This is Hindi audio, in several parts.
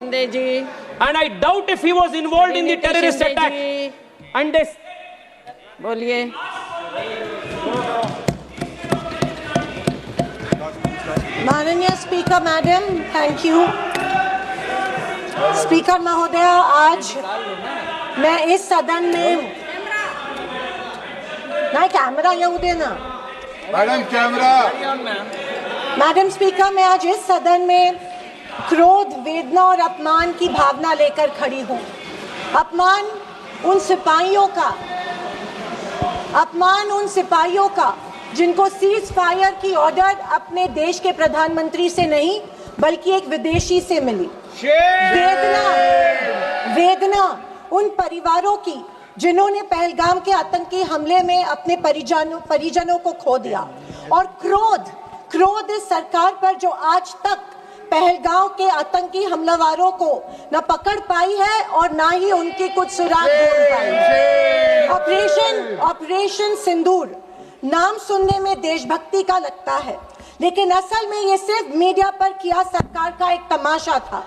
Ji, and I doubt if he was involved in the terrorist attack. And they बोलिए। माननीय speaker madam, thank you. Speaker महोदय, आज मैं इस सदन में नहीं कैमरा येऊ देना मैडम, कैमरा। मैडम स्पीकर, मैं आज इस सदन में क्रोध, वेदना और अपमान की भावना लेकर खड़ी हूँ। अपमान उन सिपाहियों का जिनको सीज फायर की ऑर्डर अपने देश के प्रधानमंत्री से नहीं बल्कि एक विदेशी से मिली। वेदना उन परिवारों की जिन्होंने पहलगाम के आतंकी हमले में अपने परिजनों को खो दिया। और क्रोध इस सरकार पर जो आज तक पहलगाम के आतंकी हमलावरों को न पकड़ पाई है और ना ही उनकी कुछ सुराग ढूंढ पाई है। ऑपरेशन सिंदूर नाम सुनने में देशभक्ति का लगता है, लेकिन असल में ये सिर्फ मीडिया पर किया सरकार का एक तमाशा था।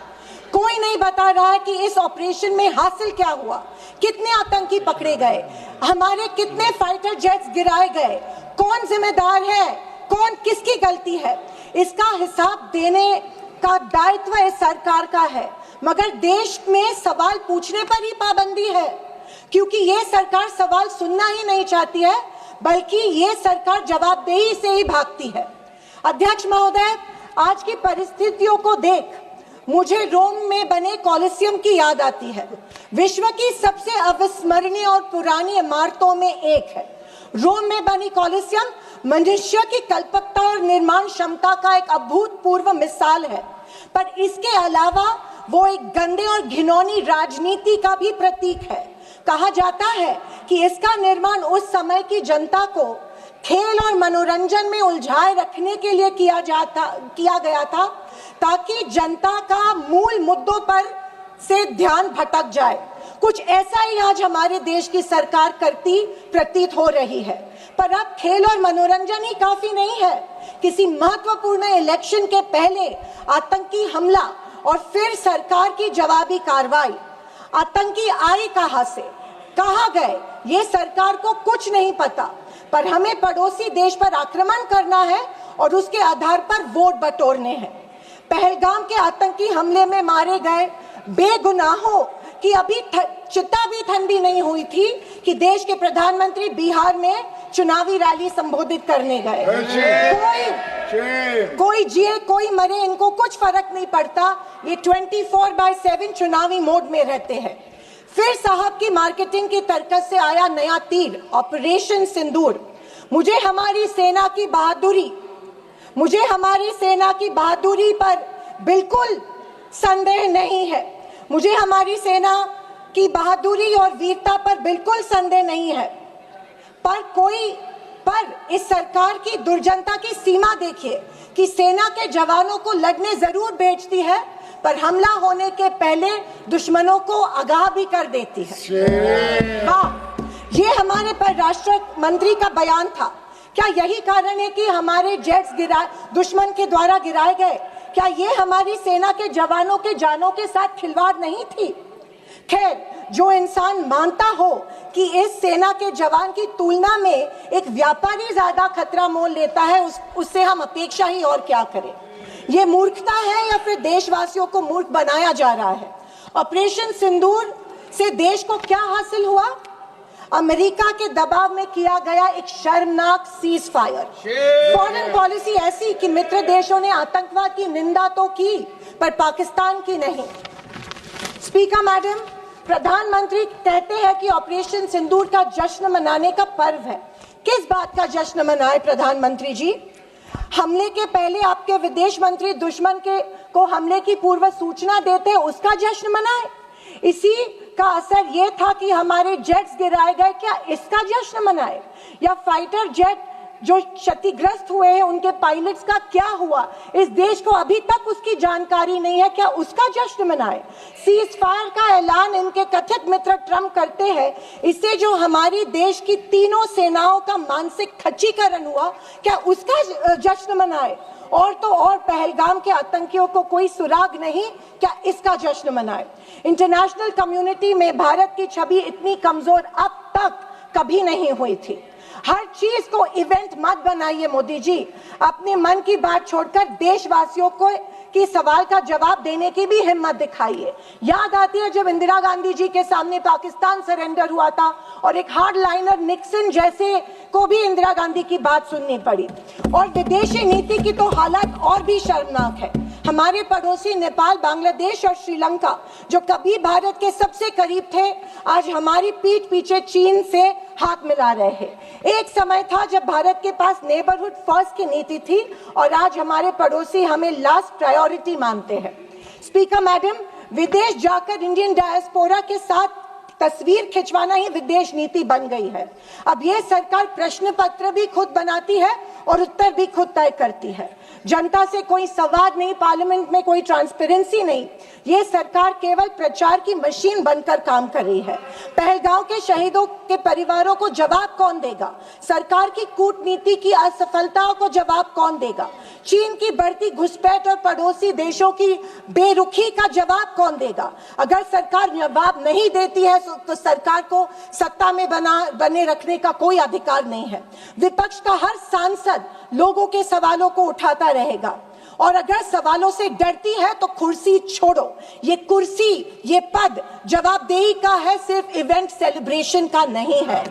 कोई नहीं बता रहा है कि इस ऑपरेशन में हासिल क्या हुआ, कितने आतंकी पकड़े गए, हमारे कितने फाइटर जेट्स गिराए गए, कौन जिम्मेदार है, कौन किसकी गलती है। इसका हिसाब देने का दायित्व इस सरकार का है, मगर देश में सवाल पूछने पर ही पाबंदी है, क्योंकि ये सरकार सवाल सुनना ही नहीं चाहती है, बल्कि ये सरकार जवाबदेही से ही भागती है। अध्यक्ष महोदय, आज की परिस्थितियों को देख मुझे रोम में बने कॉलिसियम की याद आती है। विश्व की सबसे अविस्मरणीय और पुरानी इमारतों में एक है। रोम में बनी कॉलिसियम मनुष्य की कल्पकता और निर्माण क्षमता का एक अभूतपूर्व मिसाल है, पर इसके अलावा वो एक गंदे और घिनौनी राजनीति का भी प्रतीक है। कहा जाता है कि इसका निर्माण उस समय की जनता को खेल और मनोरंजन में उलझाए रखने के लिए किया गया था, ताकि जनता का मूल मुद्दों पर से ध्यान भटक जाए। कुछ ऐसा ही आज हमारे देश की सरकार करती प्रतीत हो रही है। पर अब खेल और मनोरंजन ही काफी नहीं है। किसी महत्वपूर्ण इलेक्शन के पहले आतंकी हमला और फिर सरकार की जवाबी कार्रवाई। आतंकी आए कहां से, कहां गए, ये सरकार को कुछ नहीं पता, पर हमें पड़ोसी देश पर आक्रमण करना है और उसके आधार पर वोट बटोरने हैं। पहलगाम के आतंकी हमले में मारे गए बेगुनाहों की अभी चिता भी ठंडी नहीं हुई थी कि देश के प्रधानमंत्री बिहार में चुनावी रैली संबोधित करने गए। कोई जिए कोई मरे, इनको कुछ फर्क नहीं पड़ता। ये 24/7 चुनावी मोड में रहते हैं। फिर साहब की मार्केटिंग की तरकस से आया नया तीर, ऑपरेशन सिंदूर। मुझे हमारी सेना की बहादुरी पर बिल्कुल संदेह नहीं है। मुझे हमारी सेना की बहादुरी और वीरता पर बिल्कुल संदेह नहीं है, पर इस सरकार की दुर्जनता की सीमा देखिए कि सेना के जवानों को लड़ने जरूर भेजती है, पर हमला होने के पहले दुश्मनों को आगाह भी कर देती है। हाँ, ये हमारे परराष्ट्र मंत्री का बयान था। क्या यही कारण है कि हमारे जेट्स दुश्मन के द्वारा गिराए गए? क्या ये हमारी सेना के जवानों के जानों के साथ खिलवाड़ नहीं थी? खैर, जो इंसान मानता हो कि इस सेना के जवान की तुलना में एक व्यापारी ज्यादा खतरा मोल लेता है, उससे हम अपेक्षा ही और क्या करें। ये मूर्खता है या फिर देशवासियों को मूर्ख बनाया जा रहा है? ऑपरेशन सिंदूर से देश को क्या हासिल हुआ? अमेरिका के दबाव में किया गया एक शर्मनाक सीज फायर। फॉरेन पॉलिसी ऐसी कि मित्र देशों ने आतंकवाद की निंदा तो की, पर पाकिस्तान की नहीं। स्पीकर मैडम, प्रधानमंत्री कहते हैं कि ऑपरेशन सिंदूर का जश्न मनाने का पर्व है। किस बात का जश्न मनाए प्रधानमंत्री जी? हमले के पहले आपके विदेश मंत्री दुश्मन को हमले की पूर्व सूचना देते, उसका जश्न मनाए? इसी का असर ये था कि हमारे जेट्स गिराए गए, क्या इसका जश्न मनाए? या फाइटर जेट जो क्षतिग्रस्त हुए हैं उनके पायलट्स का क्या हुआ, इस देश को अभी तक उसकी जानकारी नहीं है, क्या उसका जश्न मनाए? सीज फायर का ऐलान इनके कथित मित्र ट्रम्प करते हैं, इससे जो हमारी देश की तीनों सेनाओं का मानसिक खच्चीकरण हुआ, क्या उसका जश्न मनाए? और तो और पहलगाम के आतंकियों को कोई सुराग नहीं, क्या इसका जश्न मनाए? इंटरनेशनल कम्युनिटी में भारत की छवि इतनी कमजोर अब तक कभी नहीं हुई थी। हर चीज को इवेंट मत बनाइए मोदी जी, अपने मन की बात छोड़कर देशवासियों को की सवाल का जवाब देने की भी हिम्मत दिखाइए। याद आती है जब इंदिरा गांधी जी के सामने पाकिस्तान सरेंडर हुआ था और एक हार्डलाइनर निक्सन जैसे को भी इंदिरा गांधी की बात सुननी पड़ी। और विदेशी नीति की तो हालत और भी शर्मनाक है। हमारे पड़ोसी नेपाल, बांग्लादेश और श्रीलंका जो कभी भारत के सबसे करीब थे, आज हमारी पीठ पीछे चीन से हाथ मिला रहे हैं। एक समय था जब भारत के पास नेबरहुड फर्स्ट की नीति थी और आज हमारे पड़ोसी हमें लास्ट प्रायोरिटी मानते हैं। स्पीकर मैडम, विदेश जाकर इंडियन डायस्पोरा के साथ तस्वीर खिंचवाना ही विदेश नीति बन गई है। अब ये सरकार प्रश्न पत्र भी खुद बनाती है और उत्तर भी खुद तय करती है। जनता से कोई संवाद नहीं, पार्लियामेंट में कोई ट्रांसपेरेंसी नहीं। ये सरकार केवल प्रचार की मशीन बनकर काम कर रही है। पहलगाम के शहीदों के परिवारों को जवाब कौन देगा? सरकार की कूटनीति की असफलताओं को जवाब कौन देगा? चीन की बढ़ती घुसपैठ और पड़ोसी देशों की बेरुखी का जवाब कौन देगा? अगर सरकार जवाब नहीं देती है तो सरकार को सत्ता में बने रखने का कोई अधिकार नहीं है। विपक्ष का हर सांसद लोगों के सवालों को उठाता रहेगा और अगर सवालों से डरती है तो कुर्सी छोड़ो। ये कुर्सी, ये पद जवाबदेही का है, सिर्फ इवेंट सेलिब्रेशन का नहीं है।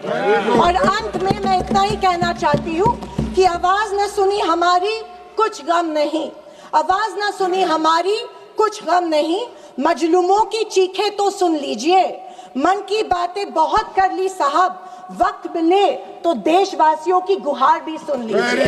और अंत में मैं इतना ही कहना चाहती हूँ कि आवाज न सुनी हमारी, कुछ गम नहीं। आवाज न सुनी हमारी, कुछ गम नहीं। मजलूमों की चीखें तो सुन लीजिए। मन की बातें बहुत कर ली साहब, वक्त मिले तो देशवासियों की गुहार भी सुन लीजिए।